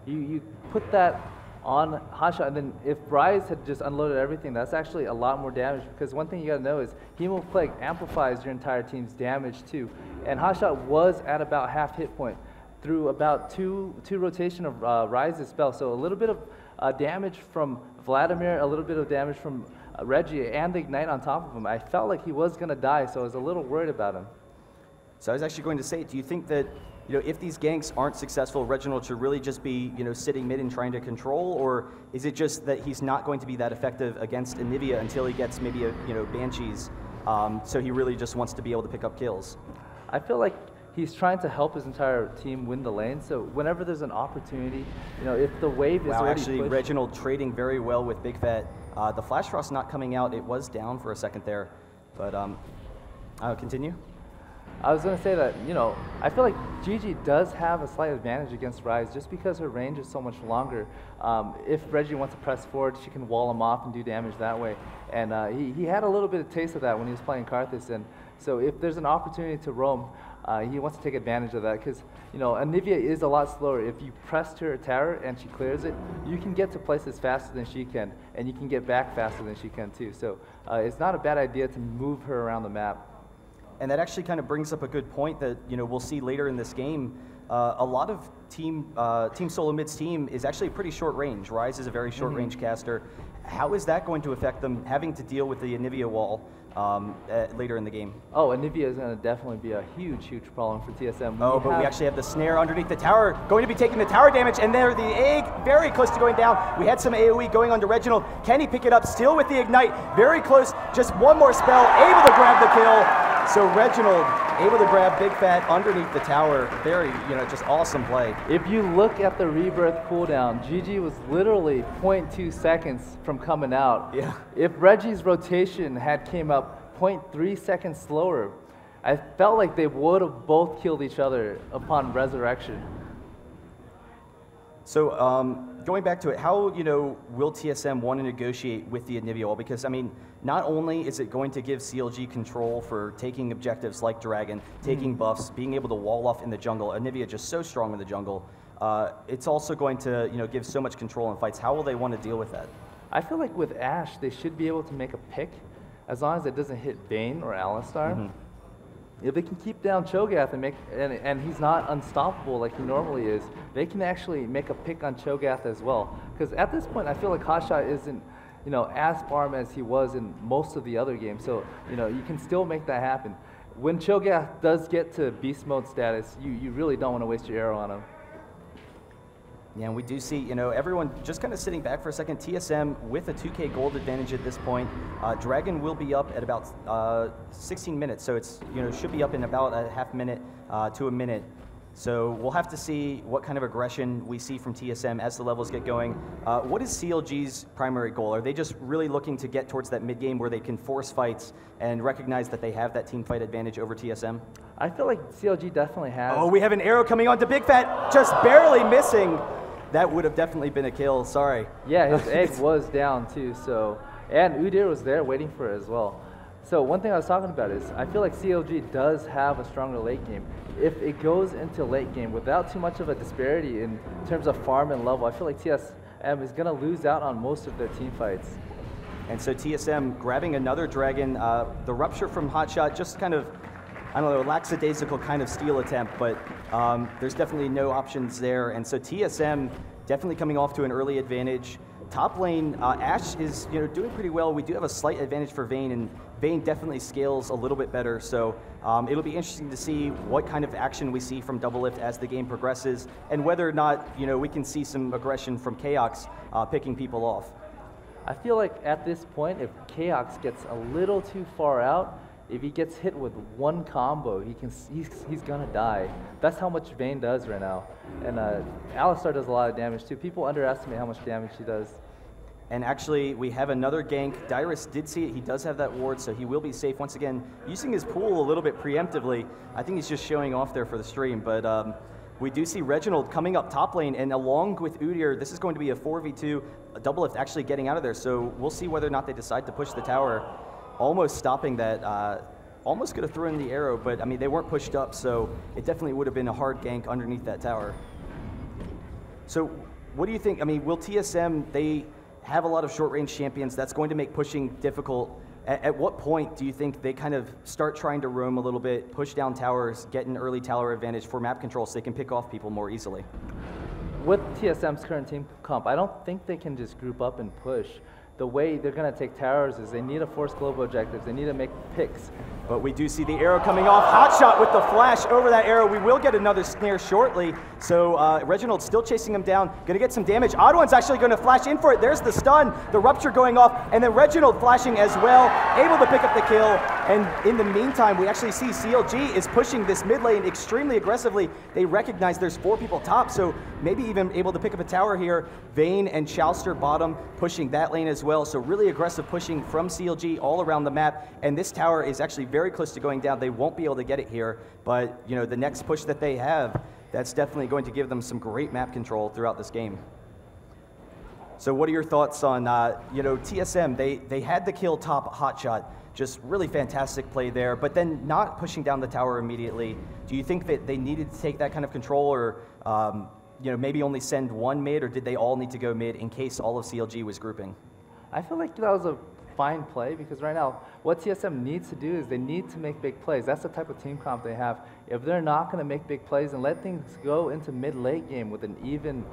You put that on hotshot, and then if Rise had just unloaded everything, that's actually a lot more damage, because one thing you gotta know is Hemo Plague amplifies your entire team's damage too. And hotshot was at about half hit point through about two rotation of Rise's spell. So a little bit of damage from Vladimir, a little bit of damage from Reggie, and the Ignite on top of him. I felt like he was gonna die, so I was a little worried about him. So I was actually going to say, do you think that, if these ganks aren't successful, Reginald should really just be, sitting mid and trying to control, or is it just that he's not going to be that effective against Anivia until he gets maybe a, Banshees, so he really just wants to be able to pick up kills? I feel like he's trying to help his entire team win the lane, so whenever there's an opportunity, if the wave is already actually pushed, Reginald trading very well with Big Fat. The Flash Frost not coming out, it was down for a second there, but I'll continue. I was going to say that, I feel like Gigi does have a slight advantage against Rise just because her range is so much longer. If Reggie wants to press forward, she can wall him off and do damage that way. And he had a little bit of taste of that when he was playing Karthus. And so if there's an opportunity to roam, he wants to take advantage of that because, Anivia is a lot slower. If you press her tower and she clears it, you can get to places faster than she can, and you can get back faster than she can too. So it's not a bad idea to move her around the map. And that actually kind of brings up a good point that we'll see later in this game. A lot of Team Solo Mid's team is actually pretty short range. Rise is a very short range caster. How is that going to affect them having to deal with the Anivia wall later in the game? Oh, Anivia is going to definitely be a huge problem for TSM. We actually have the snare underneath the tower, going to be taking the tower damage, and there the egg, very close to going down. We had some AoE going onto Reginald. Can he pick it up? Still with the Ignite, very close, just one more spell, able to grab the kill. So Reginald able to grab Big Fat underneath the tower. Very, just awesome play. If you look at the Rebirth cooldown, GG was literally 0.2 seconds from coming out. Yeah. If Reggie's rotation had came up 0.3 seconds slower, I felt like they would have both killed each other upon resurrection. So going back to it, how will TSM want to negotiate with the Anivia wall? Because not only is it going to give CLG control for taking objectives like Dragon, taking buffs, being able to wall off in the jungle. Anivia just so strong in the jungle. It's also going to give so much control in fights. How will they want to deal with that? I feel like with Ashe, they should be able to make a pick as long as it doesn't hit Vayne or Alistar. If they can keep down Cho'Gath and he's not unstoppable like he normally is, they can actually make a pick on Cho'Gath as well. Because at this point, I feel like hotshot isn't, as farm as he was in most of the other games. So, you can still make that happen. When Cho'Gath does get to beast mode status, you really don't want to waste your arrow on him. Yeah, and we do see, everyone just kind of sitting back for a second. TSM with a 2K gold advantage at this point. Dragon will be up at about 16 minutes, so it's, should be up in about a half minute to a minute. So we'll have to see what kind of aggression we see from TSM as the levels get going. What is CLG's primary goal? Are they just really looking to get towards that mid game where they can force fights and recognize that they have that team fight advantage over TSM? I feel like CLG definitely has. Oh, we have an arrow coming on to Big Fat, just barely missing. That would have definitely been a kill, sorry. Yeah, his egg was down too, so, and Udyr was there waiting for it as well. So one thing I was talking about is, I feel like CLG does have a stronger late game. If it goes into late game without too much of a disparity in terms of farm and level, I feel like TSM is gonna lose out on most of their team fights. And so TSM grabbing another Dragon, the Rupture from Hotshot, just kind of, I don't know, lackadaisical kind of steal attempt, but there's definitely no options there. And so TSM definitely coming off to an early advantage. Top lane, Ashe is doing pretty well. We do have a slight advantage for Vayne, and Vayne definitely scales a little bit better. So it'll be interesting to see what kind of action we see from Doublelift as the game progresses, and whether or not we can see some aggression from Chaos picking people off. I feel like at this point, if Chaos gets a little too far out, if he gets hit with one combo, he's gonna die. That's how much Vayne does right now. And Alistar does a lot of damage too. People underestimate how much damage he does. And actually, we have another gank. Dyrus did see it. He does have that ward, so he will be safe. Once again, using his pool a little bit preemptively. I think he's just showing off there for the stream. But we do see Reginald coming up top lane, and along with Udyr, this is going to be a 4v2. Doublelift actually getting out of there, so we'll see whether or not they decide to push the tower. Almost stopping that, almost could have thrown the arrow, but I mean, they weren't pushed up, so it definitely would have been a hard gank underneath that tower. So what do you think? I mean, will TSM, they have a lot of short-range champions. That's going to make pushing difficult. At what point do you think they kind of start trying to roam a little bit, push down towers, get an early tower advantage for map control so they can pick off people more easily? With TSM's current team comp, I don't think they can just group up and push. The way they're going to take towers is they need to force global objectives. They need to make picks. But we do see the arrow coming off. Hotshot with the flash over that arrow. We will get another snare shortly. So Reginald's still chasing him down. Going to get some damage. Odd1's actually going to flash in for it. There's the stun. The rupture going off. And then Reginald flashing as well. Able to pick up the kill. And in the meantime, we actually see CLG is pushing this mid lane extremely aggressively. They recognize there's 4 people top. So maybe even able to pick up a tower here. Vayne and Chowster bottom pushing that lane as well. So really aggressive pushing from CLG all around the map. And this tower is actually very close to going down. They won't be able to get it here, but you know, the next push that they have, that's definitely going to give them some great map control throughout this game. So what are your thoughts on, you know, TSM, they had the kill top Hotshot, just really fantastic play there, but then not pushing down the tower immediately. Do you think that they needed to take that kind of control, or you know, maybe only send one mid, or did they all need to go mid in case all of CLG was grouping? I feel like that was a fine play, because right now what TSM needs to do is they need to make big plays. That's the type of team comp they have. If they're not going to make big plays and let things go into mid-late game with an even